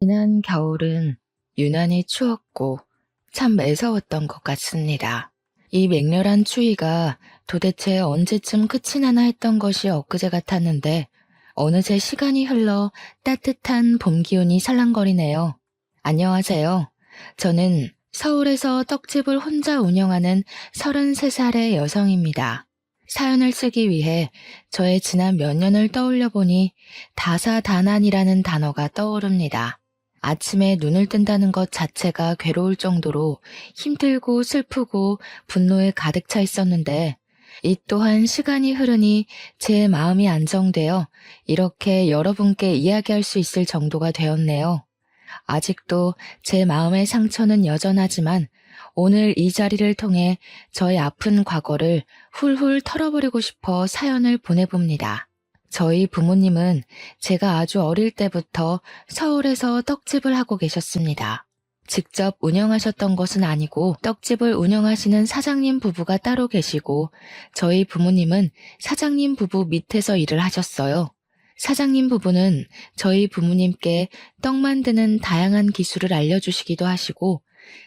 지난 겨울은 유난히 추웠고 참 매서웠던 것 같습니다. 이 맹렬한 추위가 도대체 언제쯤 끝이 나나 했던 것이 엊그제 같았는데 어느새 시간이 흘러 따뜻한 봄 기운이 살랑거리네요. 안녕하세요. 저는 서울에서 떡집을 혼자 운영하는 33살의 여성입니다. 사연을 쓰기 위해 저의 지난 몇 년을 떠올려 보니 다사다난이라는 단어가 떠오릅니다. 아침에 눈을 뜬다는 것 자체가 괴로울 정도로 힘들고 슬프고 분노에 가득 차 있었는데 이 또한 시간이 흐르니 제 마음이 안정되어 이렇게 여러분께 이야기할 수 있을 정도가 되었네요. 아직도 제 마음의 상처는 여전하지만 오늘 이 자리를 통해 저의 아픈 과거를 훌훌 털어버리고 싶어 사연을 보내봅니다. 저희 부모님은 제가 아주 어릴 때부터 서울에서 떡집을 하고 계셨습니다. 직접 운영하셨던 것은 아니고 떡집을 운영하시는 사장님 부부가 따로 계시고 저희 부모님은 사장님 부부 밑에서 일을 하셨어요. 사장님 부부는 저희 부모님께 떡 만드는 다양한 기술을 알려주시기도 하시고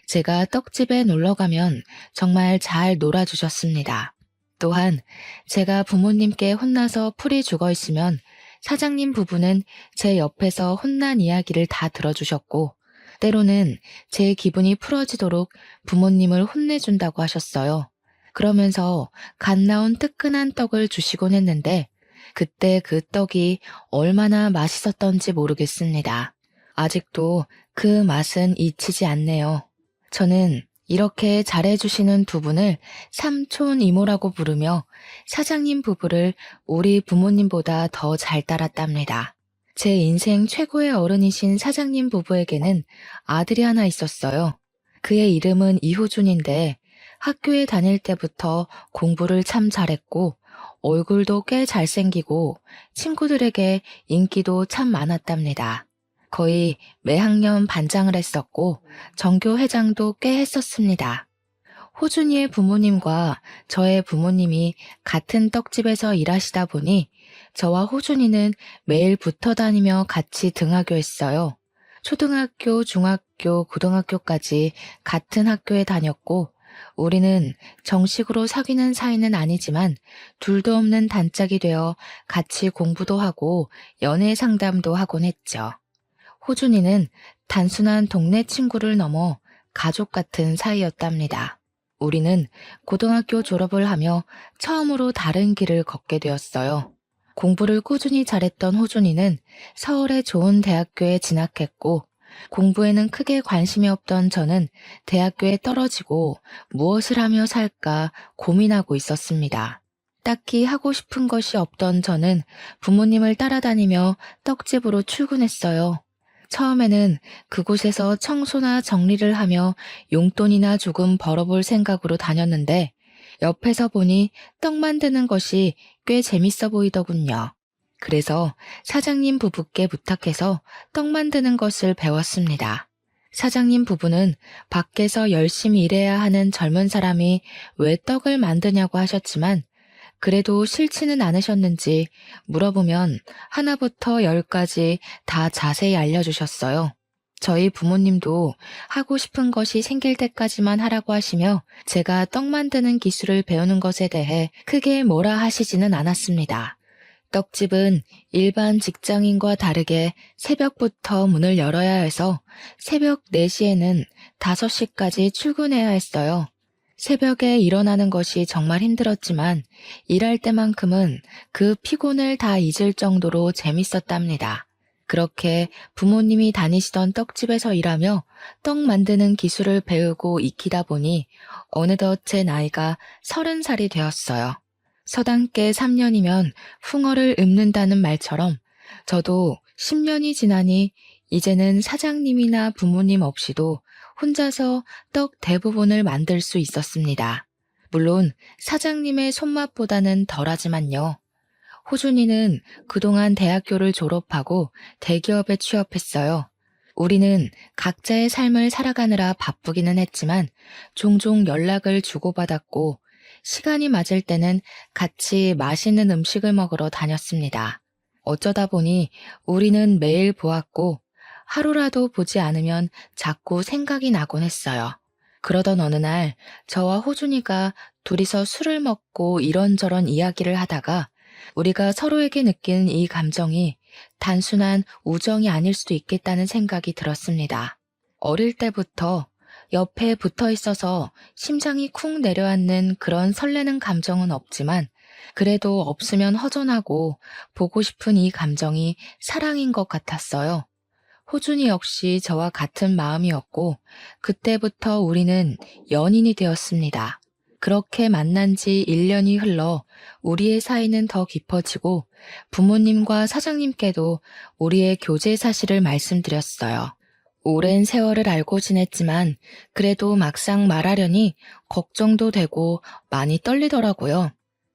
제가 떡집에 놀러 가면 정말 잘 놀아주셨습니다. 또한 제가 부모님께 혼나서 풀이 죽어 있으면 사장님 부부는 제 옆에서 혼난 이야기를 다 들어주셨고 때로는 제 기분이 풀어지도록 부모님을 혼내준다고 하셨어요. 그러면서 갓 나온 뜨끈한 떡을 주시곤 했는데 그때 그 떡이 얼마나 맛있었던지 모르겠습니다. 아직도 그 맛은 잊히지 않네요. 저는 이렇게 잘해주시는 두 분을 삼촌 이모라고 부르며 사장님 부부를 우리 부모님보다 더 잘 따랐답니다. 제 인생 최고의 어른이신 사장님 부부에게는 아들이 하나 있었어요. 그의 이름은 이호준인데 학교에 다닐 때부터 공부를 참 잘했고 얼굴도 꽤 잘생기고 친구들에게 인기도 참 많았답니다. 거의 매학년 반장을 했었고 전교 회장도 꽤 했었습니다. 호준이의 부모님과 저의 부모님이 같은 떡집에서 일하시다 보니 저와 호준이는 매일 붙어 다니며 같이 등하교했어요. 초등학교, 중학교, 고등학교까지 같은 학교에 다녔고 우리는 정식으로 사귀는 사이는 아니지만 둘도 없는 단짝이 되어 같이 공부도 하고 연애 상담도 하곤 했죠. 호준이는 단순한 동네 친구를 넘어 가족 같은 사이였답니다. 우리는 고등학교 졸업을 하며 처음으로 다른 길을 걷게 되었어요. 공부를 꾸준히 잘했던 호준이는 서울의 좋은 대학교에 진학했고 공부에는 크게 관심이 없던 저는 대학교에 떨어지고 무엇을 하며 살까 고민하고 있었습니다. 딱히 하고 싶은 것이 없던 저는 부모님을 따라다니며 떡집으로 출근했어요. 처음에는 그곳에서 청소나 정리를 하며 용돈이나 조금 벌어볼 생각으로 다녔는데 옆에서 보니 떡 만드는 것이 꽤 재밌어 보이더군요. 그래서 사장님 부부께 부탁해서 떡 만드는 것을 배웠습니다. 사장님 부부는 밖에서 열심히 일해야 하는 젊은 사람이 왜 떡을 만드냐고 하셨지만 그래도 싫지는 않으셨는지 물어보면 하나부터 열까지 다 자세히 알려주셨어요. 저희 부모님도 하고 싶은 것이 생길 때까지만 하라고 하시며 제가 떡 만드는 기술을 배우는 것에 대해 크게 뭐라 하시지는 않았습니다. 떡집은 일반 직장인과 다르게 새벽부터 문을 열어야 해서 새벽 4시에는 5시까지 출근해야 했어요. 새벽에 일어나는 것이 정말 힘들었지만 일할 때만큼은 그 피곤을 다 잊을 정도로 재밌었답니다. 그렇게 부모님이 다니시던 떡집에서 일하며 떡 만드는 기술을 배우고 익히다 보니 어느덧 제 나이가 30살이 되었어요. 서당께 3년이면 붕어를 읊는다는 말처럼 저도 10년이 지나니 이제는 사장님이나 부모님 없이도 혼자서 떡 대부분을 만들 수 있었습니다. 물론 사장님의 손맛보다는 덜하지만요. 호준이는 그동안 대학교를 졸업하고 대기업에 취업했어요. 우리는 각자의 삶을 살아가느라 바쁘기는 했지만 종종 연락을 주고받았고 시간이 맞을 때는 같이 맛있는 음식을 먹으러 다녔습니다. 어쩌다 보니 우리는 매일 보았고 하루라도 보지 않으면 자꾸 생각이 나곤 했어요. 그러던 어느 날 저와 호준이가 둘이서 술을 먹고 이런저런 이야기를 하다가 우리가 서로에게 느낀 이 감정이 단순한 우정이 아닐 수도 있겠다는 생각이 들었습니다. 어릴 때부터 옆에 붙어 있어서 심장이 쿵 내려앉는 그런 설레는 감정은 없지만 그래도 없으면 허전하고 보고 싶은 이 감정이 사랑인 것 같았어요. 호준이 역시 저와 같은 마음이었고 그때부터 우리는 연인이 되었습니다. 그렇게 만난 지 1년이 흘러 우리의 사이는 더 깊어지고 부모님과 사장님께도 우리의 교제 사실을 말씀드렸어요. 오랜 세월을 알고 지냈지만 그래도 막상 말하려니 걱정도 되고 많이 떨리더라고요.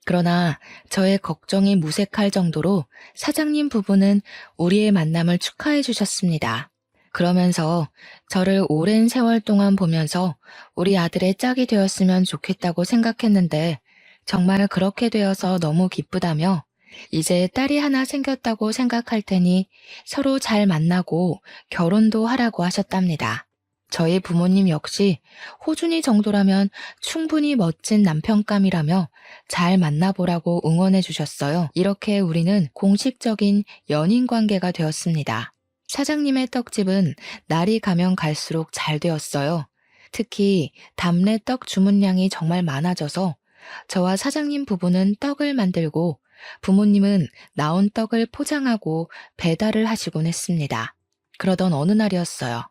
그러나 저의 걱정이 무색할 정도로 사장님 부부는 우리의 만남을 축하해 주셨습니다. 그러면서 저를 오랜 세월 동안 보면서 우리 아들의 짝이 되었으면 좋겠다고 생각했는데 정말 그렇게 되어서 너무 기쁘다며 이제 딸이 하나 생겼다고 생각할 테니 서로 잘 만나고 결혼도 하라고 하셨답니다. 저희 부모님 역시 호준이 정도라면 충분히 멋진 남편감이라며 잘 만나보라고 응원해 주셨어요. 이렇게 우리는 공식적인 연인 관계가 되었습니다. 사장님의 떡집은 날이 가면 갈수록 잘 되었어요. 특히 답례 떡 주문량이 정말 많아져서 저와 사장님 부부는 떡을 만들고 부모님은 나온 떡을 포장하고 배달을 하시곤 했습니다. 그러던 어느 날이었어요.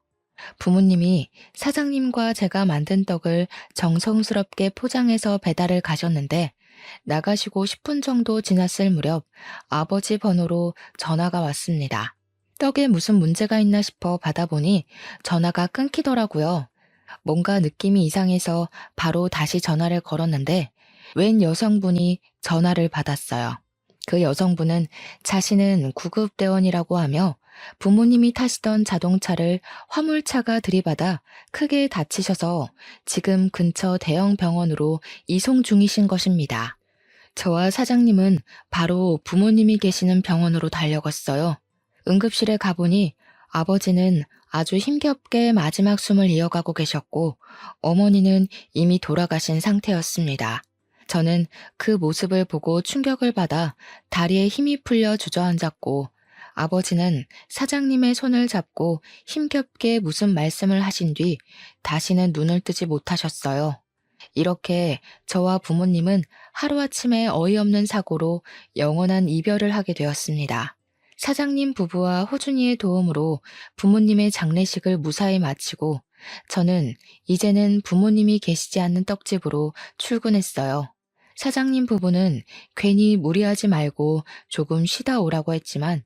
부모님이 사장님과 제가 만든 떡을 정성스럽게 포장해서 배달을 가셨는데 나가시고 10분 정도 지났을 무렵 아버지 번호로 전화가 왔습니다. 떡에 무슨 문제가 있나 싶어 받아보니 전화가 끊기더라고요. 뭔가 느낌이 이상해서 바로 다시 전화를 걸었는데 웬 여성분이 전화를 받았어요. 그 여성분은 자신은 구급대원이라고 하며 부모님이 타시던 자동차를 화물차가 들이받아 크게 다치셔서 지금 근처 대형 병원으로 이송 중이신 것입니다. 저와 사장님은 바로 부모님이 계시는 병원으로 달려갔어요. 응급실에 가보니 아버지는 아주 힘겹게 마지막 숨을 이어가고 계셨고 어머니는 이미 돌아가신 상태였습니다. 저는 그 모습을 보고 충격을 받아 다리에 힘이 풀려 주저앉았고 아버지는 사장님의 손을 잡고 힘겹게 무슨 말씀을 하신 뒤 다시는 눈을 뜨지 못하셨어요. 이렇게 저와 부모님은 하루아침에 어이없는 사고로 영원한 이별을 하게 되었습니다. 사장님 부부와 호준이의 도움으로 부모님의 장례식을 무사히 마치고 저는 이제는 부모님이 계시지 않는 떡집으로 출근했어요. 사장님 부부는 괜히 무리하지 말고 조금 쉬다 오라고 했지만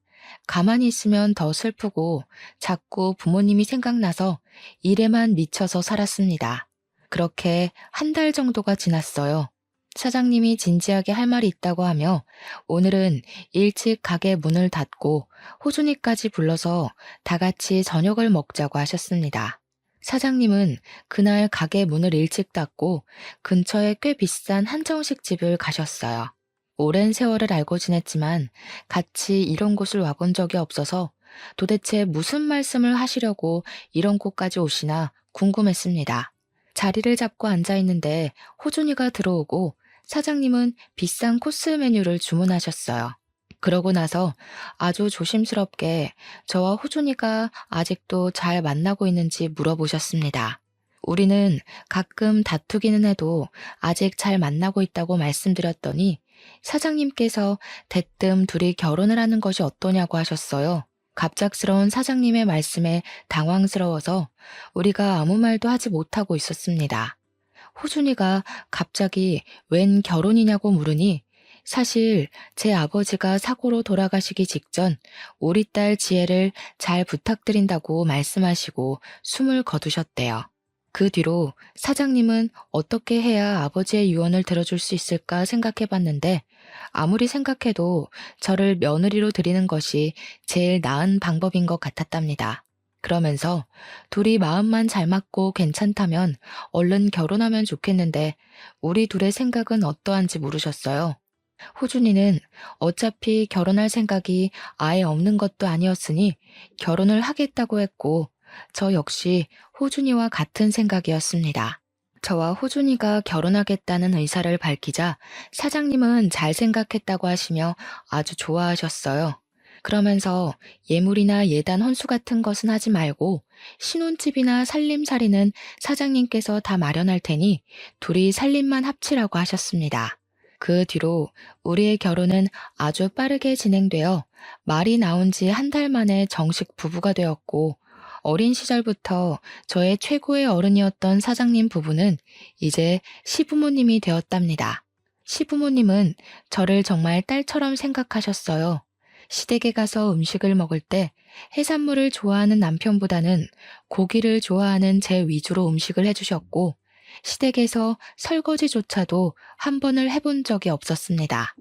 가만히 있으면 더 슬프고 자꾸 부모님이 생각나서 일에만 미쳐서 살았습니다. 그렇게 한 달 정도가 지났어요. 사장님이 진지하게 할 말이 있다고 하며 오늘은 일찍 가게 문을 닫고 호준이까지 불러서 다 같이 저녁을 먹자고 하셨습니다. 사장님은 그날 가게 문을 일찍 닫고 근처에 꽤 비싼 한정식 집을 가셨어요. 오랜 세월을 알고 지냈지만 같이 이런 곳을 와본 적이 없어서 도대체 무슨 말씀을 하시려고 이런 곳까지 오시나 궁금했습니다. 자리를 잡고 앉아 있는데 호준이가 들어오고 사장님은 비싼 코스 메뉴를 주문하셨어요. 그러고 나서 아주 조심스럽게 저와 호준이가 아직도 잘 만나고 있는지 물어보셨습니다. 우리는 가끔 다투기는 해도 아직 잘 만나고 있다고 말씀드렸더니 사장님께서 대뜸 둘이 결혼을 하는 것이 어떠냐고 하셨어요. 갑작스러운 사장님의 말씀에 당황스러워서 우리가 아무 말도 하지 못하고 있었습니다. 호준이가 갑자기 웬 결혼이냐고 물으니 사실 제 아버지가 사고로 돌아가시기 직전 우리 딸 지혜를 잘 부탁드린다고 말씀하시고 숨을 거두셨대요. 그 뒤로 사장님은 어떻게 해야 아버지의 유언을 들어줄 수 있을까 생각해봤는데 아무리 생각해도 저를 며느리로 드리는 것이 제일 나은 방법인 것 같았답니다. 그러면서 둘이 마음만 잘 맞고 괜찮다면 얼른 결혼하면 좋겠는데 우리 둘의 생각은 어떠한지 물으셨어요. 호준이는 어차피 결혼할 생각이 아예 없는 것도 아니었으니 결혼을 하겠다고 했고, 저 역시 호준이와 같은 생각이었습니다. 저와 호준이가 결혼하겠다는 의사를 밝히자 사장님은 잘 생각했다고 하시며 아주 좋아하셨어요. 그러면서 예물이나 예단 헌수 같은 것은 하지 말고 신혼집이나 살림살이는 사장님께서 다 마련할 테니 둘이 살림만 합치라고 하셨습니다. 그 뒤로 우리의 결혼은 아주 빠르게 진행되어 말이 나온 지 한 달 만에 정식 부부가 되었고, 어린 시절부터 저의 최고의 어른이었던 사장님 부부는 이제 시부모님이 되었답니다. 시부모님은 저를 정말 딸처럼 생각하셨어요. 시댁에 가서 음식을 먹을 때 해산물을 좋아하는 남편보다는 고기를 좋아하는 제 위주로 음식을 해주셨고, 시댁에서 설거지조차도 한 번을 해본 적이 없었습니다.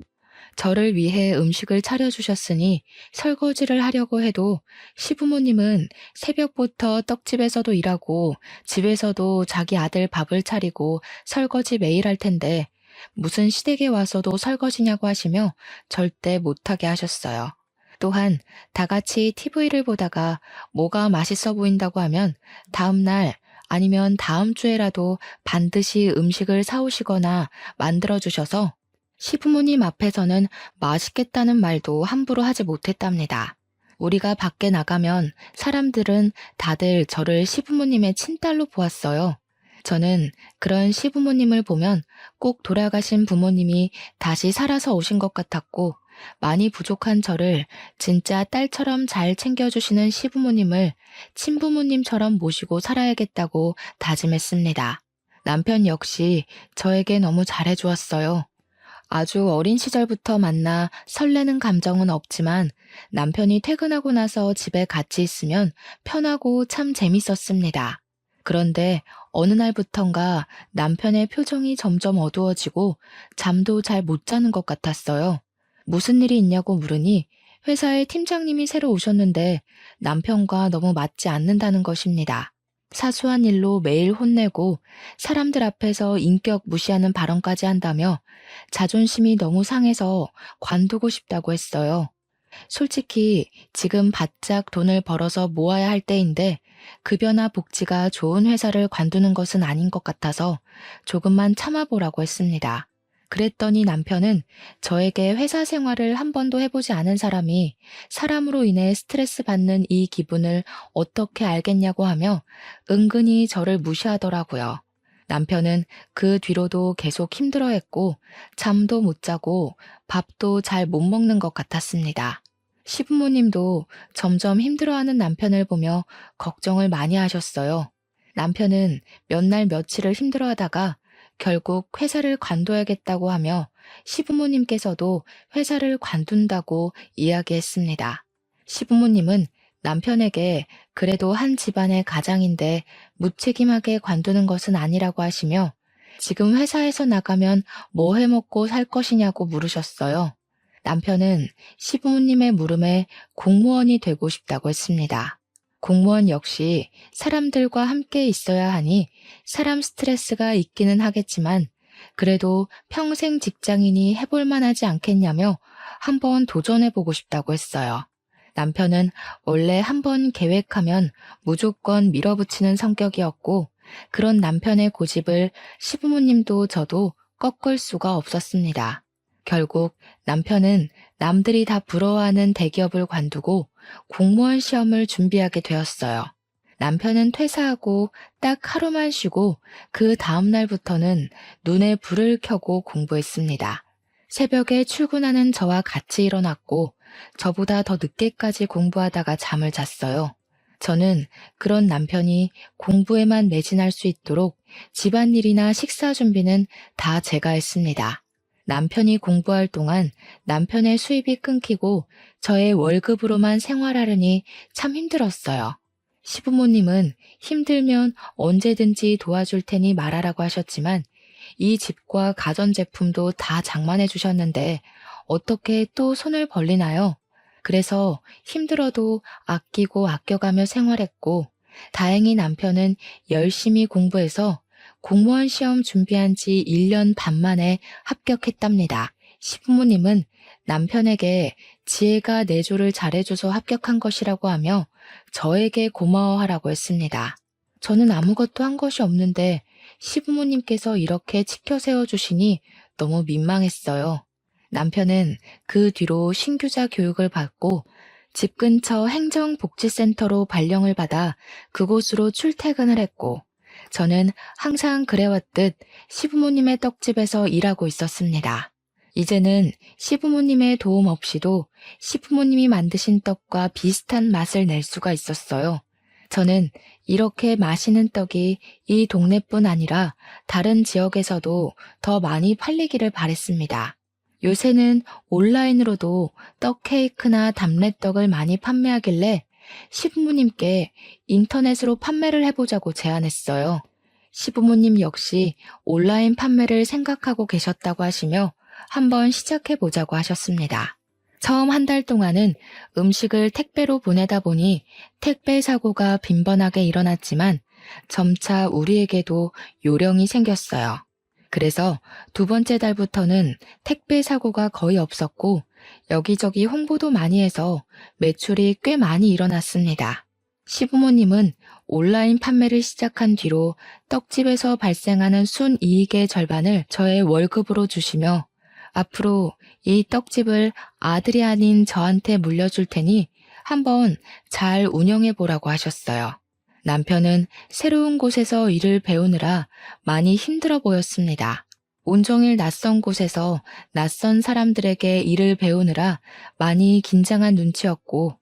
저를 위해 음식을 차려주셨으니 설거지를 하려고 해도 시부모님은 새벽부터 떡집에서도 일하고 집에서도 자기 아들 밥을 차리고 설거지 매일 할 텐데 무슨 시댁에 와서도 설거지냐고 하시며 절대 못하게 하셨어요. 또한 다 같이 TV를 보다가 뭐가 맛있어 보인다고 하면 다음날 아니면 다음 주에라도 반드시 음식을 사오시거나 만들어 주셔서 시부모님 앞에서는 맛있겠다는 말도 함부로 하지 못했답니다. 우리가 밖에 나가면 사람들은 다들 저를 시부모님의 친딸로 보았어요. 저는 그런 시부모님을 보면 꼭 돌아가신 부모님이 다시 살아서 오신 것 같았고, 많이 부족한 저를 진짜 딸처럼 잘 챙겨주시는 시부모님을 친부모님처럼 모시고 살아야겠다고 다짐했습니다. 남편 역시 저에게 너무 잘해주었어요. 아주 어린 시절부터 만나 설레는 감정은 없지만 남편이 퇴근하고 나서 집에 같이 있으면 편하고 참 재밌었습니다. 그런데 어느 날부턴가 남편의 표정이 점점 어두워지고 잠도 잘 못 자는 것 같았어요. 무슨 일이 있냐고 물으니 회사에 팀장님이 새로 오셨는데 남편과 너무 맞지 않는다는 것입니다. 사소한 일로 매일 혼내고 사람들 앞에서 인격 무시하는 발언까지 한다며 자존심이 너무 상해서 관두고 싶다고 했어요. 솔직히 지금 바짝 돈을 벌어서 모아야 할 때인데 급여나 복지가 좋은 회사를 관두는 것은 아닌 것 같아서 조금만 참아보라고 했습니다. 그랬더니 남편은 저에게 회사 생활을 한 번도 해보지 않은 사람이 사람으로 인해 스트레스 받는 이 기분을 어떻게 알겠냐고 하며 은근히 저를 무시하더라고요. 남편은 그 뒤로도 계속 힘들어했고 잠도 못 자고 밥도 잘 못 먹는 것 같았습니다. 시부모님도 점점 힘들어하는 남편을 보며 걱정을 많이 하셨어요. 남편은 몇 날 며칠을 힘들어하다가 결국 회사를 관둬야겠다고 하며 시부모님께서도 회사를 관둔다고 이야기했습니다. 시부모님은 남편에게 그래도 한 집안의 가장인데 무책임하게 관두는 것은 아니라고 하시며 지금 회사에서 나가면 뭐 해먹고 살 것이냐고 물으셨어요. 남편은 시부모님의 물음에 공무원이 되고 싶다고 했습니다. 공무원 역시 사람들과 함께 있어야 하니 사람 스트레스가 있기는 하겠지만 그래도 평생 직장인이 해볼 만하지 않겠냐며 한번 도전해보고 싶다고 했어요. 남편은 원래 한번 계획하면 무조건 밀어붙이는 성격이었고 그런 남편의 고집을 시부모님도 저도 꺾을 수가 없었습니다. 결국 남편은 남들이 다 부러워하는 대기업을 관두고 공무원 시험을 준비하게 되었어요. 남편은 퇴사하고 딱 하루만 쉬고 그 다음 날부터는 눈에 불을 켜고 공부했습니다. 새벽에 출근하는 저와 같이 일어났고 저보다 더 늦게까지 공부하다가 잠을 잤어요. 저는 그런 남편이 공부에만 매진할 수 있도록 집안일이나 식사 준비는 다 제가 했습니다. 남편이 공부할 동안 남편의 수입이 끊기고 저의 월급으로만 생활하려니 참 힘들었어요. 시부모님은 힘들면 언제든지 도와줄 테니 말하라고 하셨지만 이 집과 가전제품도 다 장만해 주셨는데 어떻게 또 손을 벌리나요? 그래서 힘들어도 아끼고 아껴가며 생활했고 다행히 남편은 열심히 공부해서 공무원 시험 준비한 지 1년 반 만에 합격했답니다. 시부모님은 남편에게 지혜가 내조를 잘해줘서 합격한 것이라고 하며 저에게 고마워하라고 했습니다. 저는 아무것도 한 것이 없는데 시부모님께서 이렇게 치켜 세워주시니 너무 민망했어요. 남편은 그 뒤로 신규자 교육을 받고 집 근처 행정복지센터로 발령을 받아 그곳으로 출퇴근을 했고, 저는 항상 그래왔듯 시부모님의 떡집에서 일하고 있었습니다. 이제는 시부모님의 도움 없이도 시부모님이 만드신 떡과 비슷한 맛을 낼 수가 있었어요. 저는 이렇게 맛있는 떡이 이 동네뿐 아니라 다른 지역에서도 더 많이 팔리기를 바랬습니다. 요새는 온라인으로도 떡 케이크나 답례떡을 많이 판매하길래 시부모님께 인터넷으로 판매를 해보자고 제안했어요. 시부모님 역시 온라인 판매를 생각하고 계셨다고 하시며 한번 시작해보자고 하셨습니다. 처음 한 달 동안은 음식을 택배로 보내다 보니 택배 사고가 빈번하게 일어났지만 점차 우리에게도 요령이 생겼어요. 그래서 두 번째 달부터는 택배 사고가 거의 없었고 여기저기 홍보도 많이 해서 매출이 꽤 많이 일어났습니다. 시부모님은 온라인 판매를 시작한 뒤로 떡집에서 발생하는 순이익의 절반을 저의 월급으로 주시며 앞으로 이 떡집을 아들이 아닌 저한테 물려줄 테니 한번 잘 운영해 보라고 하셨어요. 남편은 새로운 곳에서 일을 배우느라 많이 힘들어 보였습니다. 온종일 낯선 곳에서 낯선 사람들에게 일을 배우느라 많이 긴장한 눈치였고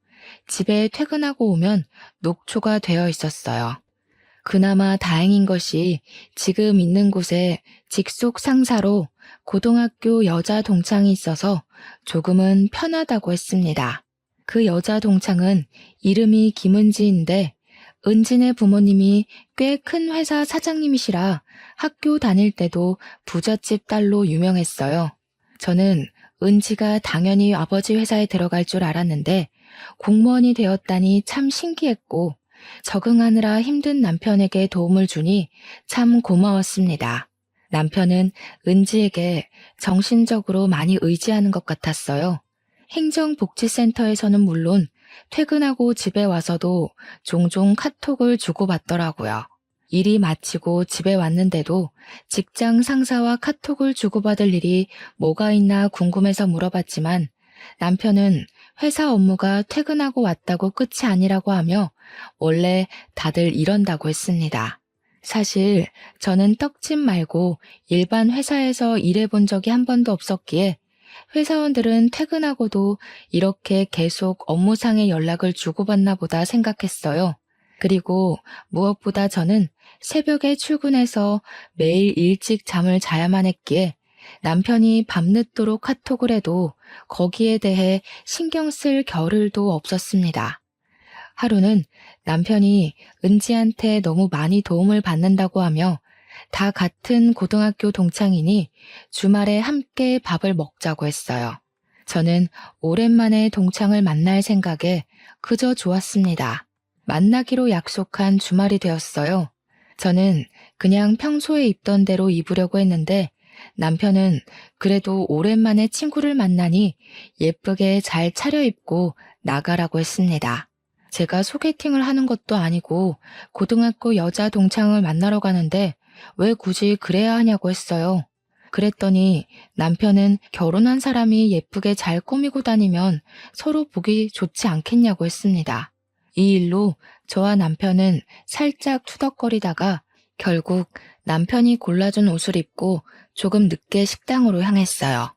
집에 퇴근하고 오면 녹초가 되어 있었어요. 그나마 다행인 것이 지금 있는 곳에 직속 상사로 고등학교 여자 동창이 있어서 조금은 편하다고 했습니다. 그 여자 동창은 이름이 김은지인데 은진의 부모님이 꽤 큰 회사 사장님이시라 학교 다닐 때도 부잣집 딸로 유명했어요. 저는 은지가 당연히 아버지 회사에 들어갈 줄 알았는데 공무원이 되었다니 참 신기했고 적응하느라 힘든 남편에게 도움을 주니 참 고마웠습니다. 남편은 은지에게 정신적으로 많이 의지하는 것 같았어요. 행정복지센터에서는 물론 퇴근하고 집에 와서도 종종 카톡을 주고받더라고요. 일이 마치고 집에 왔는데도 직장 상사와 카톡을 주고받을 일이 뭐가 있나 궁금해서 물어봤지만 남편은 회사 업무가 퇴근하고 왔다고 끝이 아니라고 하며 원래 다들 이런다고 했습니다. 사실 저는 떡집 말고 일반 회사에서 일해본 적이 한 번도 없었기에 회사원들은 퇴근하고도 이렇게 계속 업무상의 연락을 주고받나 보다 생각했어요. 그리고 무엇보다 저는 새벽에 출근해서 매일 일찍 잠을 자야만 했기에 남편이 밤늦도록 카톡을 해도 거기에 대해 신경 쓸 겨를도 없었습니다. 하루는 남편이 은지한테 너무 많이 도움을 받는다고 하며 다 같은 고등학교 동창이니 주말에 함께 밥을 먹자고 했어요. 저는 오랜만에 동창을 만날 생각에 그저 좋았습니다. 만나기로 약속한 주말이 되었어요. 저는 그냥 평소에 입던 대로 입으려고 했는데 남편은 그래도 오랜만에 친구를 만나니 예쁘게 잘 차려입고 나가라고 했습니다. 제가 소개팅을 하는 것도 아니고 고등학교 여자 동창을 만나러 가는데 왜 굳이 그래야 하냐고 했어요. 그랬더니 남편은 결혼한 사람이 예쁘게 잘 꾸미고 다니면 서로 보기 좋지 않겠냐고 했습니다. 이 일로 저와 남편은 살짝 투덕거리다가 결국 남편이 골라준 옷을 입고 조금 늦게 식당으로 향했어요.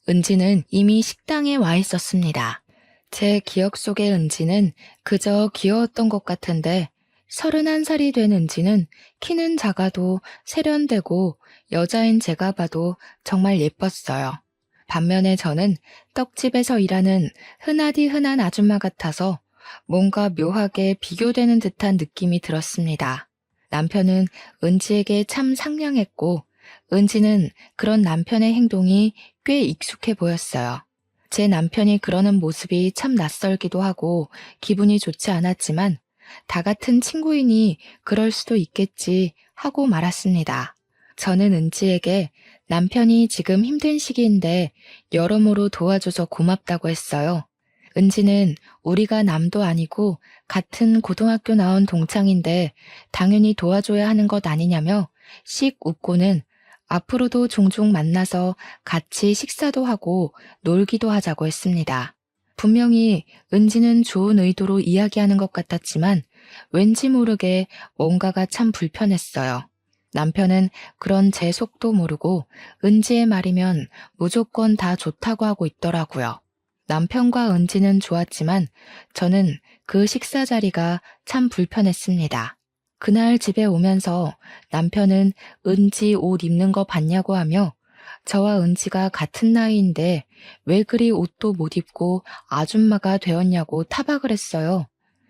은지는 이미 식당에 와 있었습니다. 제 기억 속의 은지는 그저 귀여웠던 것 같은데 31살이 된 은지는 키는 작아도 세련되고 여자인 제가 봐도 정말 예뻤어요. 반면에 저는 떡집에서 일하는 흔하디 흔한 아줌마 같아서 뭔가 묘하게 비교되는 듯한 느낌이 들었습니다. 남편은 은지에게 참 상냥했고 은지는 그런 남편의 행동이 꽤 익숙해 보였어요. 제 남편이 그러는 모습이 참 낯설기도 하고 기분이 좋지 않았지만 다 같은 친구이니 그럴 수도 있겠지 하고 말았습니다. 저는 은지에게 남편이 지금 힘든 시기인데 여러모로 도와줘서 고맙다고 했어요. 은지는 우리가 남도 아니고 같은 고등학교 나온 동창인데 당연히 도와줘야 하는 것 아니냐며 씩 웃고는 앞으로도 종종 만나서 같이 식사도 하고 놀기도 하자고 했습니다. 분명히 은지는 좋은 의도로 이야기하는 것 같았지만 왠지 모르게 뭔가가 참 불편했어요. 남편은 그런 제 속도 모르고 은지의 말이면 무조건 다 좋다고 하고 있더라고요. 남편과 은지는 좋았지만 저는 그 식사 자리가 참 불편했습니다. 그날 집에 오면서 남편은 은지 옷 입는 거 봤냐고 하며 저와 은지가 같은 나이인데 왜 그리 옷도 못 입고 아줌마가 되었냐고 타박을 했어요.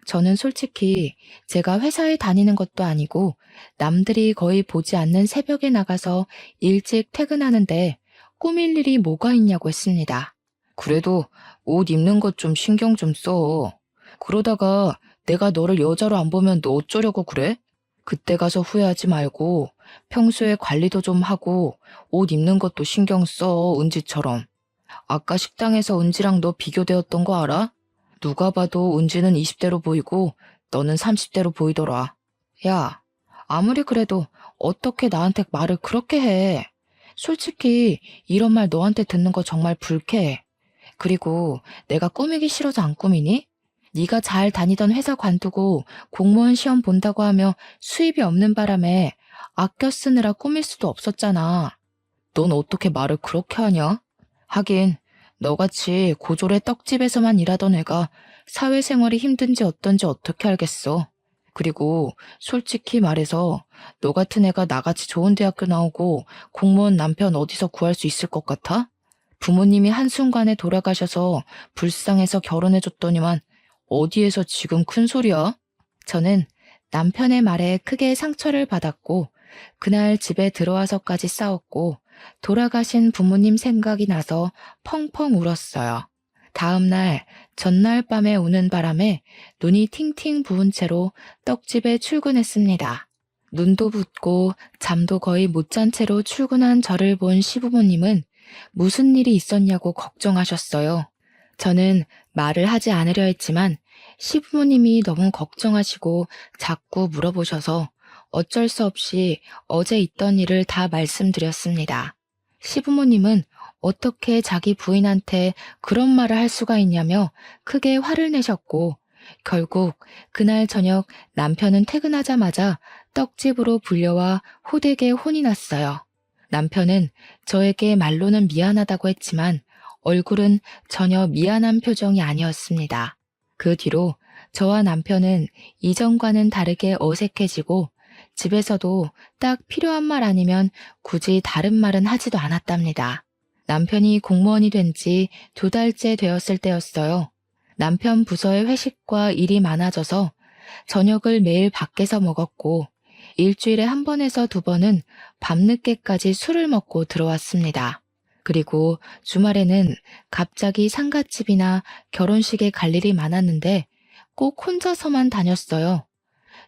저는 솔직히 제가 회사에 다니는 것도 아니고 남들이 거의 보지 않는 새벽에 나가서 일찍 퇴근하는데 꾸밀 일이 뭐가 있냐고 했습니다. 그래도 옷 입는 것 좀 신경 좀 써. 그러다가 내가 너를 여자로 안 보면 너 어쩌려고 그래? 그때 가서 후회하지 말고 평소에 관리도 좀 하고 옷 입는 것도 신경 써, 은지처럼. 아까 식당에서 은지랑 너 비교되었던 거 알아? 누가 봐도 은지는 20대로 보이고 너는 30대로 보이더라. 야, 아무리 그래도 어떻게 나한테 말을 그렇게 해? 솔직히 이런 말 너한테 듣는 거 정말 불쾌해. 그리고 내가 꾸미기 싫어서 안 꾸미니? 네가 잘 다니던 회사 관두고 공무원 시험 본다고 하며 수입이 없는 바람에 아껴 쓰느라 꾸밀 수도 없었잖아. 넌 어떻게 말을 그렇게 하냐? 하긴 너같이 고졸의 떡집에서만 일하던 애가 사회생활이 힘든지 어떤지 어떻게 알겠어. 그리고 솔직히 말해서 너 같은 애가 나같이 좋은 대학교 나오고 공무원 남편 어디서 구할 수 있을 것 같아? 부모님이 한순간에 돌아가셔서 불쌍해서 결혼해줬더니만 어디에서 지금 큰 소리야? 저는 남편의 말에 크게 상처를 받았고 그날 집에 들어와서까지 싸웠고 돌아가신 부모님 생각이 나서 펑펑 울었어요. 다음 날, 전날 밤에 우는 바람에 눈이 팅팅 부은 채로 떡집에 출근했습니다. 눈도 붓고 잠도 거의 못 잔 채로 출근한 저를 본 시부모님은 무슨 일이 있었냐고 걱정하셨어요. 저는 말을 하지 않으려 했지만 시부모님이 너무 걱정하시고 자꾸 물어보셔서 어쩔 수 없이 어제 있던 일을 다 말씀드렸습니다. 시부모님은 어떻게 자기 부인한테 그런 말을 할 수가 있냐며 크게 화를 내셨고 결국 그날 저녁 남편은 퇴근하자마자 떡집으로 불려와 호되게 혼이 났어요. 남편은 저에게 말로는 미안하다고 했지만 얼굴은 전혀 미안한 표정이 아니었습니다. 그 뒤로 저와 남편은 이전과는 다르게 어색해지고 집에서도 딱 필요한 말 아니면 굳이 다른 말은 하지도 않았답니다. 남편이 공무원이 된 지 2달째 되었을 때였어요. 남편 부서의 회식과 일이 많아져서 저녁을 매일 밖에서 먹었고 일주일에 1번에서 2번은 밤늦게까지 술을 먹고 들어왔습니다. 그리고 주말에는 갑자기 상가집이나 결혼식에 갈 일이 많았는데 꼭 혼자서만 다녔어요.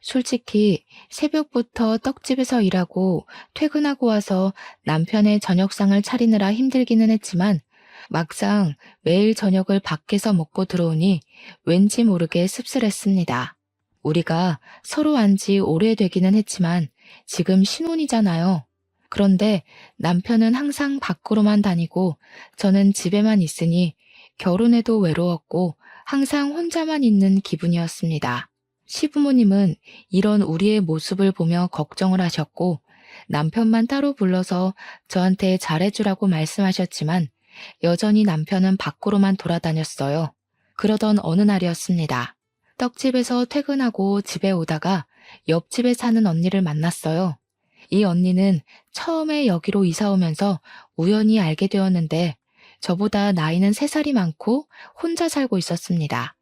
솔직히 새벽부터 떡집에서 일하고 퇴근하고 와서 남편의 저녁상을 차리느라 힘들기는 했지만 막상 매일 저녁을 밖에서 먹고 들어오니 왠지 모르게 씁쓸했습니다. 우리가 서로 안 지 오래되기는 했지만 지금 신혼이잖아요. 그런데 남편은 항상 밖으로만 다니고 저는 집에만 있으니 결혼해도 외로웠고 항상 혼자만 있는 기분이었습니다. 시부모님은 이런 우리의 모습을 보며 걱정을 하셨고 남편만 따로 불러서 저한테 잘해주라고 말씀하셨지만 여전히 남편은 밖으로만 돌아다녔어요. 그러던 어느 날이었습니다. 떡집에서 퇴근하고 집에 오다가 옆집에 사는 언니를 만났어요. 이 언니는 처음에 여기로 이사 오면서 우연히 알게 되었는데 저보다 나이는 3살이 많고 혼자 살고 있었습니다.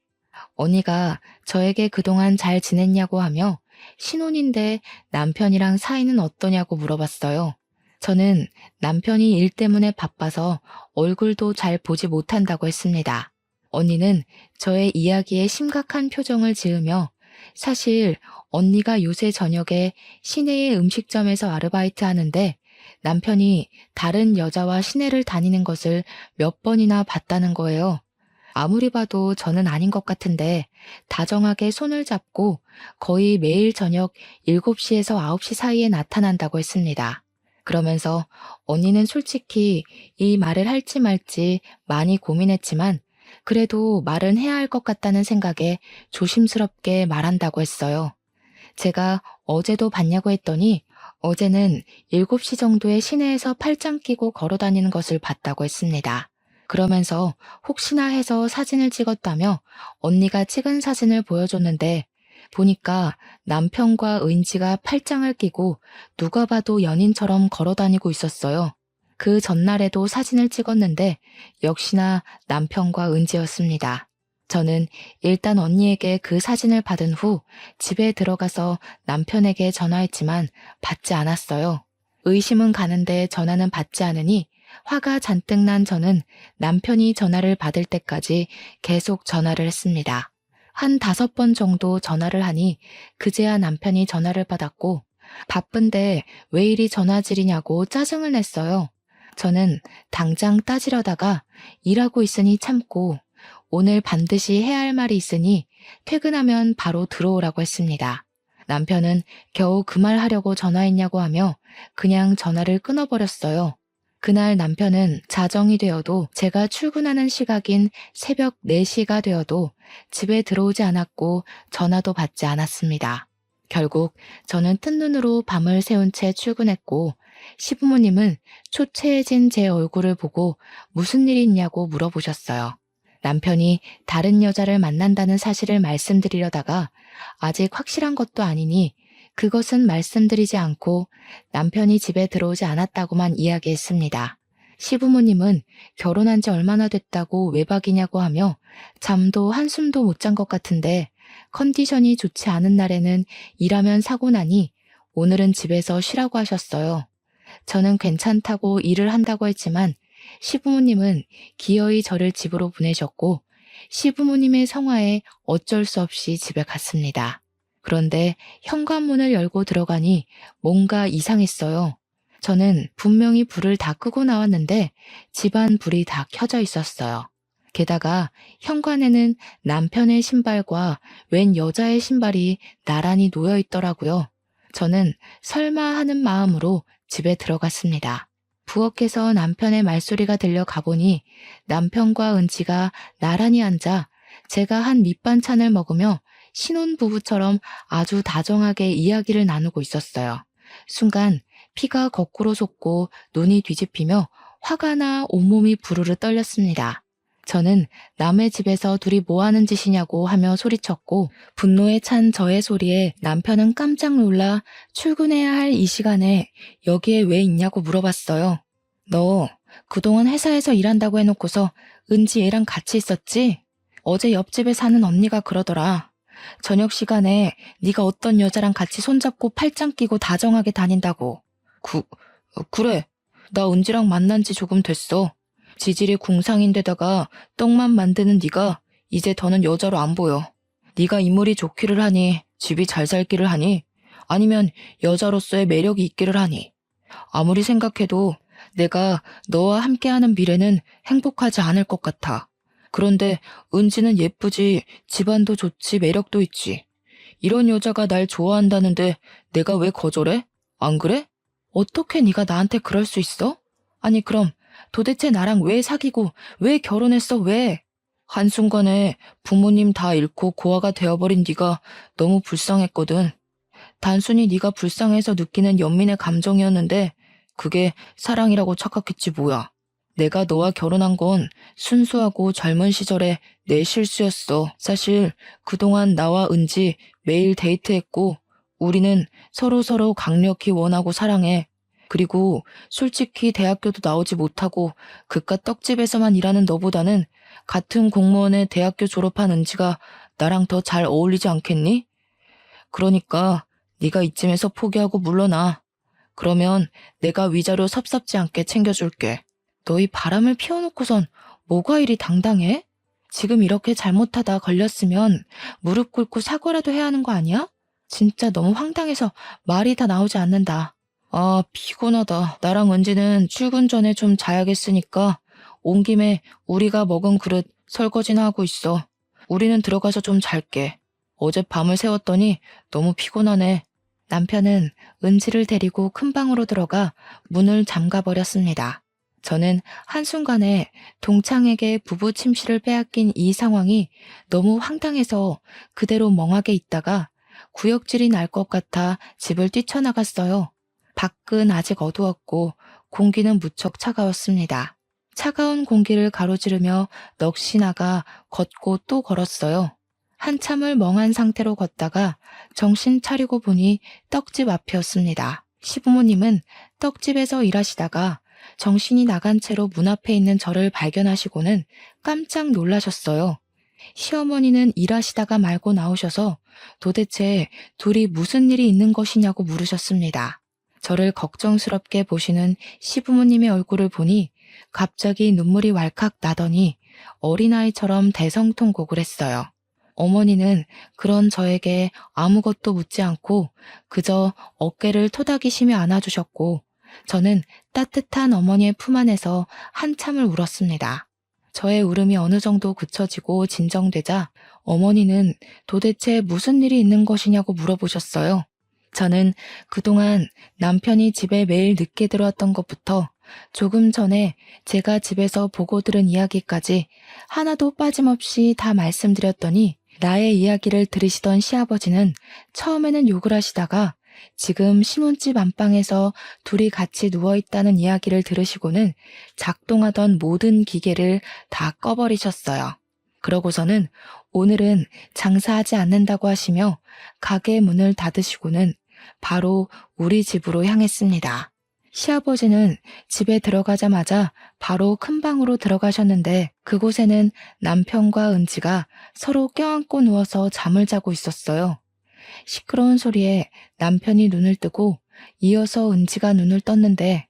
언니가 저에게 그동안 잘 지냈냐고 하며 신혼인데 남편이랑 사이는 어떠냐고 물어봤어요. 저는 남편이 일 때문에 바빠서 얼굴도 잘 보지 못한다고 했습니다. 언니는 저의 이야기에 심각한 표정을 지으며 사실 언니가 요새 저녁에 시내의 음식점에서 아르바이트 하는데 남편이 다른 여자와 시내를 다니는 것을 몇 번이나 봤다는 거예요. 아무리 봐도 저는 아닌 것 같은데 다정하게 손을 잡고 거의 매일 저녁 7시에서 9시 사이에 나타난다고 했습니다. 그러면서 언니는 솔직히 이 말을 할지 말지 많이 고민했지만 그래도 말은 해야 할 것 같다는 생각에 조심스럽게 말한다고 했어요. 제가 어제도 봤냐고 했더니 어제는 7시 정도에 시내에서 팔짱 끼고 걸어 다니는 것을 봤다고 했습니다. 그러면서 혹시나 해서 사진을 찍었다며 언니가 찍은 사진을 보여줬는데 보니까 남편과 은지가 팔짱을 끼고 누가 봐도 연인처럼 걸어 다니고 있었어요. 그 전날에도 사진을 찍었는데 역시나 남편과 은지였습니다. 저는 일단 언니에게 그 사진을 받은 후 집에 들어가서 남편에게 전화했지만 받지 않았어요. 의심은 가는데 전화는 받지 않으니 화가 잔뜩 난 저는 남편이 전화를 받을 때까지 계속 전화를 했습니다. 한 5번 정도 전화를 하니 그제야 남편이 전화를 받았고 바쁜데 왜 이리 전화질이냐고 짜증을 냈어요. 저는 당장 따지려다가 일하고 있으니 참고 오늘 반드시 해야 할 말이 있으니 퇴근하면 바로 들어오라고 했습니다. 남편은 겨우 그 말 하려고 전화했냐고 하며 그냥 전화를 끊어버렸어요. 그날 남편은 자정이 되어도 제가 출근하는 시각인 새벽 4시가 되어도 집에 들어오지 않았고 전화도 받지 않았습니다. 결국 저는 뜬 눈으로 밤을 새운 채 출근했고 시부모님은 초췌해진 제 얼굴을 보고 무슨 일이 있냐고 물어보셨어요. 남편이 다른 여자를 만난다는 사실을 말씀드리려다가 아직 확실한 것도 아니니 그것은 말씀드리지 않고 남편이 집에 들어오지 않았다고만 이야기했습니다. 시부모님은 결혼한 지 얼마나 됐다고 외박이냐고 하며 잠도 한숨도 못 잔 것 같은데 컨디션이 좋지 않은 날에는 일하면 사고 나니 오늘은 집에서 쉬라고 하셨어요. 저는 괜찮다고 일을 한다고 했지만 시부모님은 기어이 저를 집으로 보내셨고 시부모님의 성화에 어쩔 수 없이 집에 갔습니다. 그런데 현관문을 열고 들어가니 뭔가 이상했어요. 저는 분명히 불을 다 끄고 나왔는데 집안 불이 다 켜져 있었어요. 게다가 현관에는 남편의 신발과 웬 여자의 신발이 나란히 놓여 있더라고요. 저는 설마 하는 마음으로 집에 들어갔습니다. 부엌에서 남편의 말소리가 들려 가보니 남편과 은지가 나란히 앉아 제가 한 밑반찬을 먹으며 신혼부부처럼 아주 다정하게 이야기를 나누고 있었어요. 순간 피가 거꾸로 솟고 눈이 뒤집히며 화가 나 온몸이 부르르 떨렸습니다. 저는 남의 집에서 둘이 뭐 하는 짓이냐고 하며 소리쳤고 분노에 찬 저의 소리에 남편은 깜짝 놀라 출근해야 할 이 시간에 여기에 왜 있냐고 물어봤어요. 너 그동안 회사에서 일한다고 해놓고서 은지 얘랑 같이 있었지? 어제 옆집에 사는 언니가 그러더라. 저녁 시간에 네가 어떤 여자랑 같이 손잡고 팔짱 끼고 다정하게 다닌다고. 그래. 나 은지랑 만난 지 조금 됐어. 지질이 궁상인데다가 떡만 만드는 네가 이제 더는 여자로 안 보여. 네가 인물이 좋기를 하니, 집이 잘 살기를 하니, 아니면 여자로서의 매력이 있기를 하니. 아무리 생각해도 내가 너와 함께하는 미래는 행복하지 않을 것 같아. 그런데 은지는 예쁘지, 집안도 좋지, 매력도 있지. 이런 여자가 날 좋아한다는데 내가 왜 거절해? 안 그래? 어떻게 네가 나한테 그럴 수 있어? 아니 그럼 도대체 나랑 왜 사귀고 왜 결혼했어 왜? 한순간에 부모님 다 잃고 고아가 되어버린 네가 너무 불쌍했거든. 단순히 네가 불쌍해서 느끼는 연민의 감정이었는데 그게 사랑이라고 착각했지 뭐야. 내가 너와 결혼한 건 순수하고 젊은 시절에 내 실수였어. 사실 그동안 나와 은지 매일 데이트했고 우리는 서로서로 강력히 원하고 사랑해. 그리고 솔직히 대학교도 나오지 못하고 그깟 떡집에서만 일하는 너보다는 같은 공무원의 대학교 졸업한 은지가 나랑 더 잘 어울리지 않겠니? 그러니까 네가 이쯤에서 포기하고 물러나. 그러면 내가 위자료 섭섭지 않게 챙겨줄게. 너희 바람을 피워놓고선 뭐가 이리 당당해? 지금 이렇게 잘못하다 걸렸으면 무릎 꿇고 사과라도 해야 하는 거 아니야? 진짜 너무 황당해서 말이 다 나오지 않는다. 아, 피곤하다. 나랑 은지는 출근 전에 좀 자야겠으니까 온 김에 우리가 먹은 그릇 설거지나 하고 있어. 우리는 들어가서 좀 잘게. 어제 밤을 새웠더니 너무 피곤하네. 남편은 은지를 데리고 큰 방으로 들어가 문을 잠가버렸습니다. 저는 한순간에 동창에게 부부 침실을 빼앗긴 이 상황이 너무 황당해서 그대로 멍하게 있다가 구역질이 날 것 같아 집을 뛰쳐나갔어요. 밖은 아직 어두웠고 공기는 무척 차가웠습니다. 차가운 공기를 가로지르며 넋이 나가 걷고 또 걸었어요. 한참을 멍한 상태로 걷다가 정신 차리고 보니 떡집 앞이었습니다. 시부모님은 떡집에서 일하시다가 정신이 나간 채로 문 앞에 있는 저를 발견하시고는 깜짝 놀라셨어요. 시어머니는 일하시다가 말고 나오셔서 도대체 둘이 무슨 일이 있는 것이냐고 물으셨습니다. 저를 걱정스럽게 보시는 시부모님의 얼굴을 보니 갑자기 눈물이 왈칵 나더니 어린아이처럼 대성통곡을 했어요. 어머니는 그런 저에게 아무것도 묻지 않고 그저 어깨를 토닥이시며 안아주셨고 저는 따뜻한 어머니의 품 안에서 한참을 울었습니다. 저의 울음이 어느 정도 그쳐지고 진정되자 어머니는 도대체 무슨 일이 있는 것이냐고 물어보셨어요. 저는 그동안 남편이 집에 매일 늦게 들어왔던 것부터 조금 전에 제가 집에서 보고 들은 이야기까지 하나도 빠짐없이 다 말씀드렸더니 나의 이야기를 들으시던 시아버지는 처음에는 욕을 하시다가 지금 신혼집 안방에서 둘이 같이 누워있다는 이야기를 들으시고는 작동하던 모든 기계를 다 꺼버리셨어요. 그러고서는 오늘은 장사하지 않는다고 하시며 가게 문을 닫으시고는 바로 우리 집으로 향했습니다. 시아버지는 집에 들어가자마자 바로 큰 방으로 들어가셨는데 그곳에는 남편과 은지가 서로 껴안고 누워서 잠을 자고 있었어요. 시끄러운 소리에 남편이 눈을 뜨고 이어서 은지가 눈을 떴는데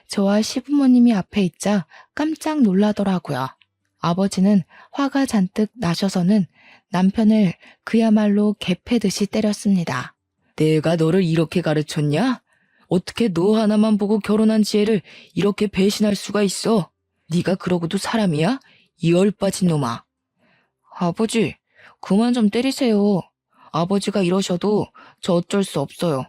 저와 시부모님이 앞에 있자 깜짝 놀라더라고요. 아버지는 화가 잔뜩 나셔서는 남편을 그야말로 개패듯이 때렸습니다. 내가 너를 이렇게 가르쳤냐? 어떻게 너 하나만 보고 결혼한 지혜를 이렇게 배신할 수가 있어? 네가 그러고도 사람이야? 이 얼빠진 놈아. 아버지, 그만 좀 때리세요. 아버지가 이러셔도 저 어쩔 수 없어요.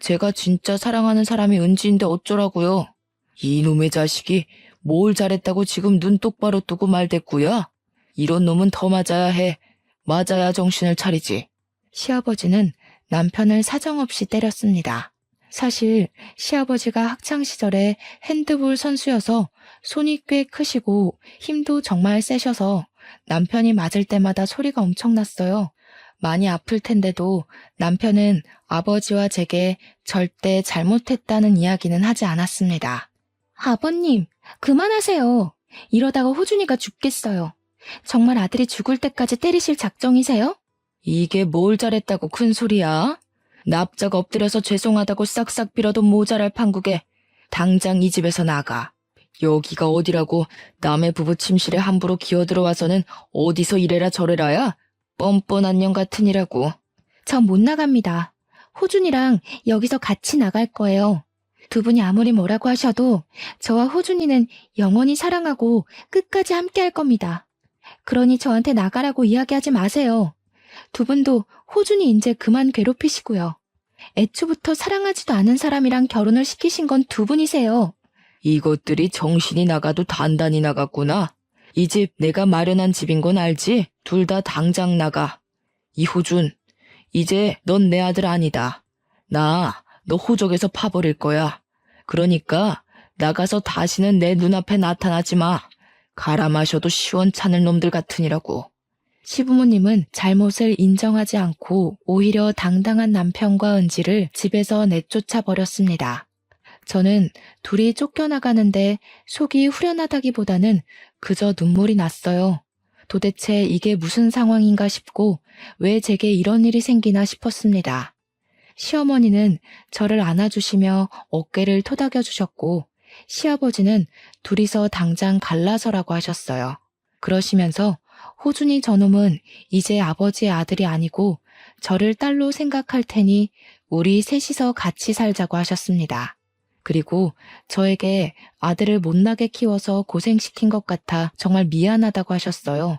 제가 진짜 사랑하는 사람이 은지인데 어쩌라고요. 이놈의 자식이 뭘 잘했다고 지금 눈 똑바로 뜨고 말댔구야? 이런 놈은 더 맞아야 해. 맞아야 정신을 차리지. 시아버지는 남편을 사정없이 때렸습니다. 사실 시아버지가 학창시절에 핸드볼 선수여서 손이 꽤 크시고 힘도 정말 세셔서 남편이 맞을 때마다 소리가 엄청났어요. 많이 아플 텐데도 남편은 아버지와 제게 절대 잘못했다는 이야기는 하지 않았습니다. 아버님, 그만하세요. 이러다가 호준이가 죽겠어요. 정말 아들이 죽을 때까지 때리실 작정이세요? 이게 뭘 잘했다고 큰 소리야? 납작 엎드려서 죄송하다고 싹싹 빌어도 모자랄 판국에 당장 이 집에서 나가. 여기가 어디라고 남의 부부 침실에 함부로 기어들어와서는 어디서 이래라 저래라야? 뻔뻔한 년 같으니라고. 전 못 나갑니다. 호준이랑 여기서 같이 나갈 거예요. 두 분이 아무리 뭐라고 하셔도 저와 호준이는 영원히 사랑하고 끝까지 함께 할 겁니다. 그러니 저한테 나가라고 이야기하지 마세요. 두 분도 호준이 이제 그만 괴롭히시고요. 애초부터 사랑하지도 않은 사람이랑 결혼을 시키신 건 두 분이세요. 이것들이 정신이 나가도 단단히 나갔구나. 이 집 내가 마련한 집인 건 알지? 둘 다 당장 나가. 이호준, 이제 넌 내 아들 아니다. 나 너 호적에서 파버릴 거야. 그러니까 나가서 다시는 내 눈앞에 나타나지 마. 갈아 마셔도 시원찮을 놈들 같으니라고. 시부모님은 잘못을 인정하지 않고 오히려 당당한 남편과 은지를 집에서 내쫓아 버렸습니다. 저는 둘이 쫓겨나가는데 속이 후련하다기보다는 그저 눈물이 났어요. 도대체 이게 무슨 상황인가 싶고 왜 제게 이런 일이 생기나 싶었습니다. 시어머니는 저를 안아주시며 어깨를 토닥여 주셨고 시아버지는 둘이서 당장 갈라서라고 하셨어요. 그러시면서 호준이 저놈은 이제 아버지의 아들이 아니고 저를 딸로 생각할 테니 우리 셋이서 같이 살자고 하셨습니다. 그리고 저에게 아들을 못나게 키워서 고생시킨 것 같아 정말 미안하다고 하셨어요.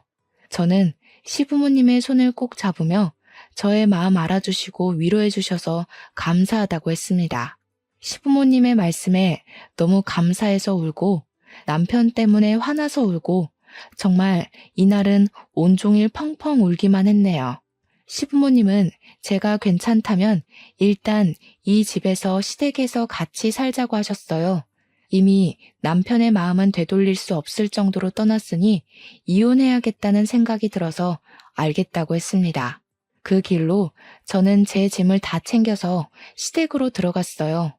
저는 시부모님의 손을 꼭 잡으며 저의 마음 알아주시고 위로해 주셔서 감사하다고 했습니다. 시부모님의 말씀에 너무 감사해서 울고 남편 때문에 화나서 울고 정말 이날은 온종일 펑펑 울기만 했네요. 시부모님은 제가 괜찮다면 일단 이 집에서 시댁에서 같이 살자고 하셨어요. 이미 남편의 마음은 되돌릴 수 없을 정도로 떠났으니 이혼해야겠다는 생각이 들어서 알겠다고 했습니다. 그 길로 저는 제 짐을 다 챙겨서 시댁으로 들어갔어요.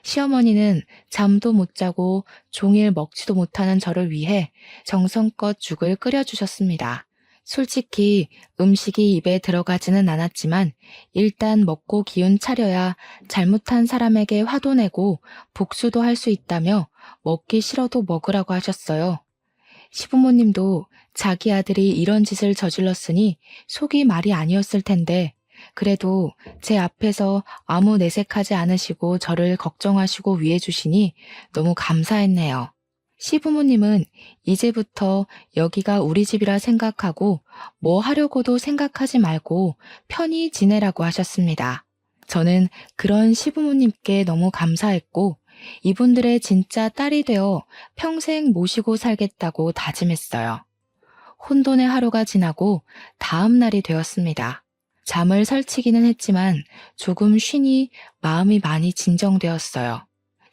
시어머니는 잠도 못 자고 종일 먹지도 못하는 저를 위해 정성껏 죽을 끓여주셨습니다. 솔직히 음식이 입에 들어가지는 않았지만 일단 먹고 기운 차려야 잘못한 사람에게 화도 내고 복수도 할 수 있다며 먹기 싫어도 먹으라고 하셨어요. 시부모님도 자기 아들이 이런 짓을 저질렀으니 속이 말이 아니었을 텐데 그래도 제 앞에서 아무 내색하지 않으시고 저를 걱정하시고 위해 주시니 너무 감사했네요. 시부모님은 이제부터 여기가 우리 집이라 생각하고 뭐 하려고도 생각하지 말고 편히 지내라고 하셨습니다. 저는 그런 시부모님께 너무 감사했고 이분들의 진짜 딸이 되어 평생 모시고 살겠다고 다짐했어요. 혼돈의 하루가 지나고 다음 날이 되었습니다. 잠을 설치기는 했지만 조금 쉬니 마음이 많이 진정되었어요.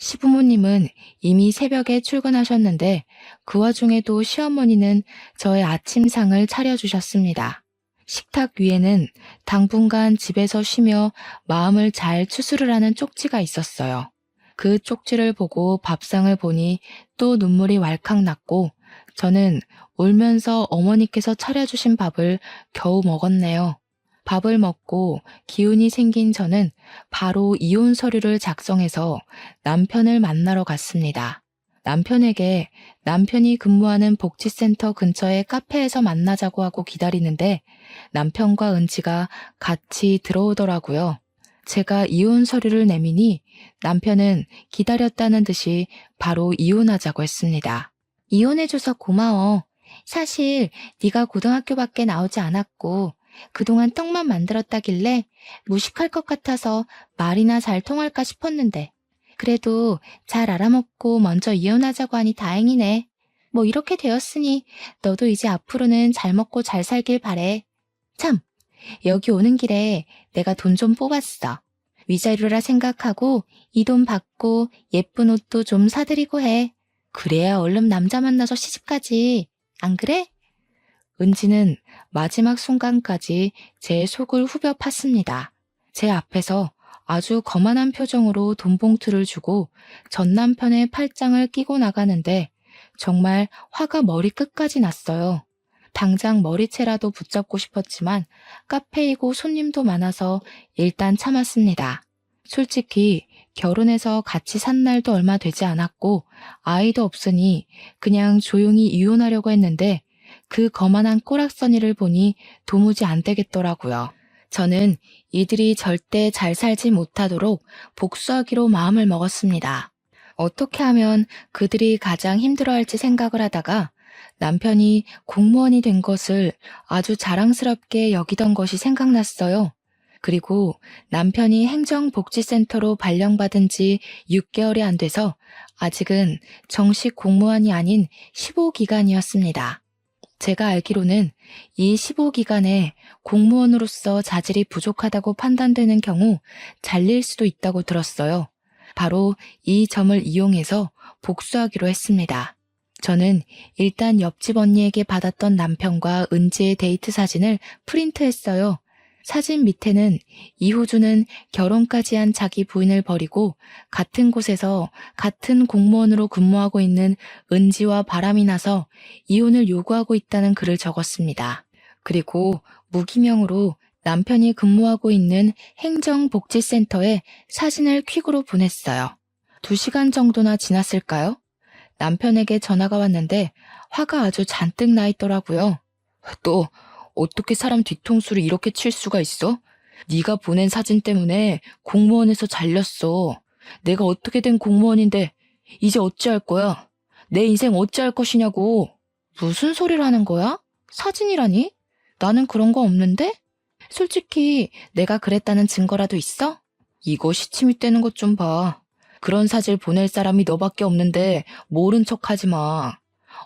시부모님은 이미 새벽에 출근하셨는데 그 와중에도 시어머니는 저의 아침상을 차려주셨습니다. 식탁 위에는 당분간 집에서 쉬며 마음을 잘 추스르라는 쪽지가 있었어요. 그 쪽지를 보고 밥상을 보니 또 눈물이 왈칵 났고 저는 울면서 어머니께서 차려주신 밥을 겨우 먹었네요. 밥을 먹고 기운이 생긴 저는 바로 이혼 서류를 작성해서 남편을 만나러 갔습니다. 남편에게 남편이 근무하는 복지센터 근처의 카페에서 만나자고 하고 기다리는데 남편과 은지가 같이 들어오더라고요. 제가 이혼 서류를 내미니 남편은 기다렸다는 듯이 바로 이혼하자고 했습니다. 이혼해줘서 고마워. 사실 네가 고등학교밖에 나오지 않았고 그동안 떡만 만들었다길래 무식할 것 같아서 말이나 잘 통할까 싶었는데 그래도 잘 알아먹고 먼저 이혼하자고 하니 다행이네. 뭐 이렇게 되었으니 너도 이제 앞으로는 잘 먹고 잘 살길 바래. 참, 여기 오는 길에 내가 돈 좀 뽑았어. 위자료라 생각하고 이 돈 받고 예쁜 옷도 좀 사드리고 해. 그래야 얼른 남자 만나서 시집가지. 안 그래? 은지는 마지막 순간까지 제 속을 후벼 팠습니다. 제 앞에서 아주 거만한 표정으로 돈봉투를 주고 전 남편의 팔짱을 끼고 나가는데 정말 화가 머리끝까지 났어요. 당장 머리채라도 붙잡고 싶었지만 카페이고 손님도 많아서 일단 참았습니다. 솔직히 결혼해서 같이 산 날도 얼마 되지 않았고 아이도 없으니 그냥 조용히 이혼하려고 했는데 그 거만한 꼬락서니를 보니 도무지 안 되겠더라고요. 저는 이들이 절대 잘 살지 못하도록 복수하기로 마음을 먹었습니다. 어떻게 하면 그들이 가장 힘들어할지 생각을 하다가 남편이 공무원이 된 것을 아주 자랑스럽게 여기던 것이 생각났어요. 그리고 남편이 행정복지센터로 발령받은 지 6개월이 안 돼서 아직은 정식 공무원이 아닌 15기간이었습니다. 제가 알기로는 이 15기간에 공무원으로서 자질이 부족하다고 판단되는 경우 잘릴 수도 있다고 들었어요. 바로 이 점을 이용해서 복수하기로 했습니다. 저는 일단 옆집 언니에게 받았던 남편과 은지의 데이트 사진을 프린트했어요. 사진 밑에는 이호주는 결혼까지 한 자기 부인을 버리고 같은 곳에서 같은 공무원으로 근무하고 있는 은지와 바람이 나서 이혼을 요구하고 있다는 글을 적었습니다. 그리고 무기명으로 남편이 근무하고 있는 행정복지센터에 사진을 퀵으로 보냈어요. 2시간 정도나 지났을까요? 남편에게 전화가 왔는데 화가 아주 잔뜩 나 있더라고요. 또 어떻게 사람 뒤통수를 이렇게 칠 수가 있어? 네가 보낸 사진 때문에 공무원에서 잘렸어. 내가 어떻게 된 공무원인데 이제 어찌할 거야? 내 인생 어찌할 것이냐고. 무슨 소리를 하는 거야? 사진이라니? 나는 그런 거 없는데? 솔직히 내가 그랬다는 증거라도 있어? 이거 시침이 떼는 것 좀 봐. 그런 사실 보낼 사람이 너밖에 없는데 모른 척 하지 마.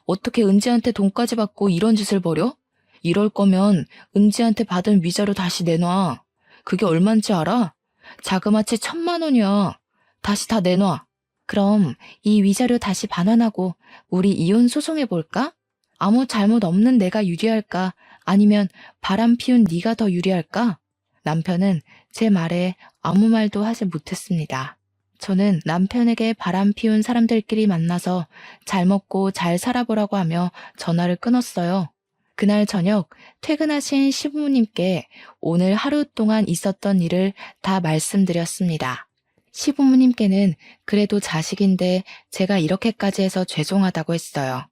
어떻게 은지한테 돈까지 받고 이런 짓을 벌여? 이럴 거면 은지한테 받은 위자료 다시 내놔. 그게 얼만지 알아? 자그마치 1,000만 원이야. 다시 다 내놔. 그럼 이 위자료 다시 반환하고 우리 이혼 소송해볼까? 아무 잘못 없는 내가 유리할까? 아니면 바람 피운 네가 더 유리할까? 남편은 제 말에 아무 말도 하지 못했습니다. 저는 남편에게 바람 피운 사람들끼리 만나서 잘 먹고 잘 살아보라고 하며 전화를 끊었어요. 그날 저녁 퇴근하신 시부모님께 오늘 하루 동안 있었던 일을 다 말씀드렸습니다. 시부모님께는 그래도 자식인데 제가 이렇게까지 해서 죄송하다고 했어요.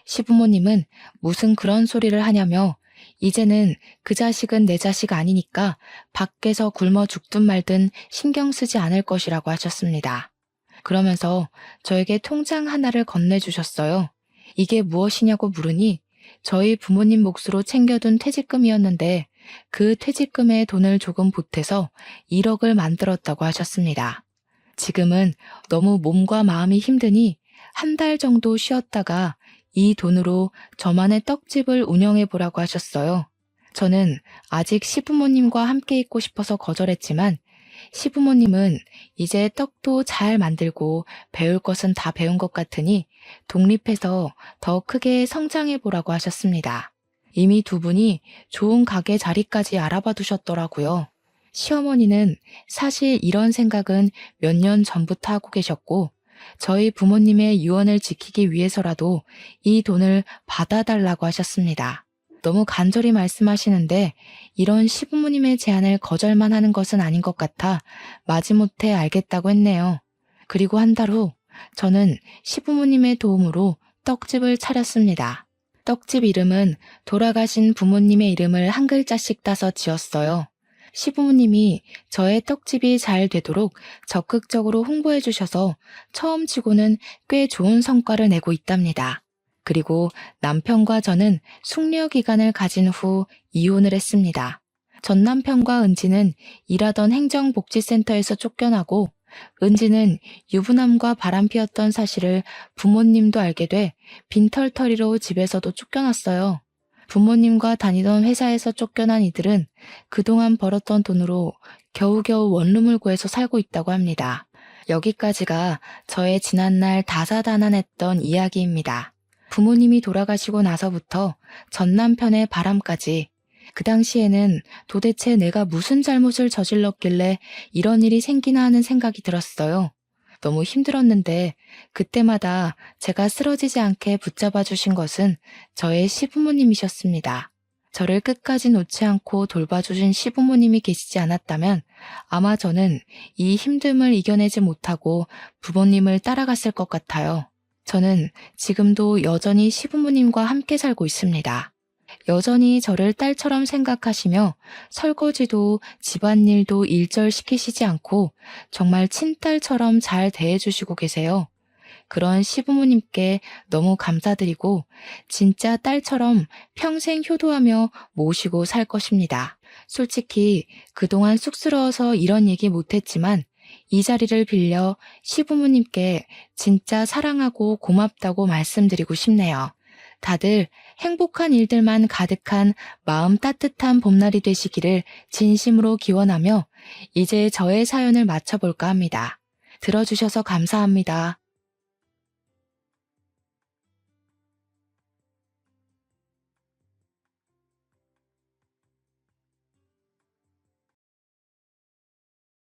시부모님은 무슨 그런 소리를 하냐며 이제는 그 자식은 내 자식 아니니까 밖에서 굶어 죽든 말든 신경 쓰지 않을 것이라고 하셨습니다. 그러면서 저에게 통장 하나를 건네주셨어요. 이게 무엇이냐고 물으니 저희 부모님 몫으로 챙겨둔 퇴직금이었는데 그 퇴직금에 돈을 조금 보태서 1억을 만들었다고 하셨습니다. 지금은 너무 몸과 마음이 힘드니 한 달 정도 쉬었다가 이 돈으로 저만의 떡집을 운영해 보라고 하셨어요. 저는 아직 시부모님과 함께 있고 싶어서 거절했지만 시부모님은 이제 떡도 잘 만들고 배울 것은 다 배운 것 같으니 독립해서 더 크게 성장해 보라고 하셨습니다. 이미 두 분이 좋은 가게 자리까지 알아봐 두셨더라고요. 시어머니는 사실 이런 생각은 몇 년 전부터 하고 계셨고 저희 부모님의 유언을 지키기 위해서라도 이 돈을 받아달라고 하셨습니다. 너무 간절히 말씀하시는데 이런 시부모님의 제안을 거절만 하는 것은 아닌 것 같아 마지못해 알겠다고 했네요. 그리고 한 달 후 저는 시부모님의 도움으로 떡집을 차렸습니다. 떡집 이름은 돌아가신 부모님의 이름을 한 글자씩 따서 지었어요. 시부모님이 저의 떡집이 잘 되도록 적극적으로 홍보해 주셔서 처음 치고는 꽤 좋은 성과를 내고 있답니다. 그리고 남편과 저는 숙려 기간을 가진 후 이혼을 했습니다. 전 남편과 은지는 일하던 행정복지센터에서 쫓겨나고 은지는 유부남과 바람피웠던 사실을 부모님도 알게 돼 빈털터리로 집에서도 쫓겨났어요. 부모님과 다니던 회사에서 쫓겨난 이들은 그동안 벌었던 돈으로 겨우겨우 원룸을 구해서 살고 있다고 합니다. 여기까지가 저의 지난날 다사다난했던 이야기입니다. 부모님이 돌아가시고 나서부터 전 남편의 바람까지 그 당시에는 도대체 내가 무슨 잘못을 저질렀길래 이런 일이 생기나 하는 생각이 들었어요. 너무 힘들었는데 그때마다 제가 쓰러지지 않게 붙잡아 주신 것은 저의 시부모님이셨습니다. 저를 끝까지 놓지 않고 돌봐주신 시부모님이 계시지 않았다면 아마 저는 이 힘듦을 이겨내지 못하고 부모님을 따라갔을 것 같아요. 저는 지금도 여전히 시부모님과 함께 살고 있습니다. 여전히 저를 딸처럼 생각하시며 설거지도 집안일도 일절시키시지 않고 정말 친딸처럼 잘 대해주시고 계세요. 그런 시부모님께 너무 감사드리고 진짜 딸처럼 평생 효도하며 모시고 살 것입니다. 솔직히 그동안 쑥스러워서 이런 얘기 못했지만 이 자리를 빌려 시부모님께 진짜 사랑하고 고맙다고 말씀드리고 싶네요. 다들 행복한 일들만 가득한 마음 따뜻한 봄날이 되시기를 진심으로 기원하며 이제 저의 사연을 마쳐볼까 합니다. 들어주셔서 감사합니다.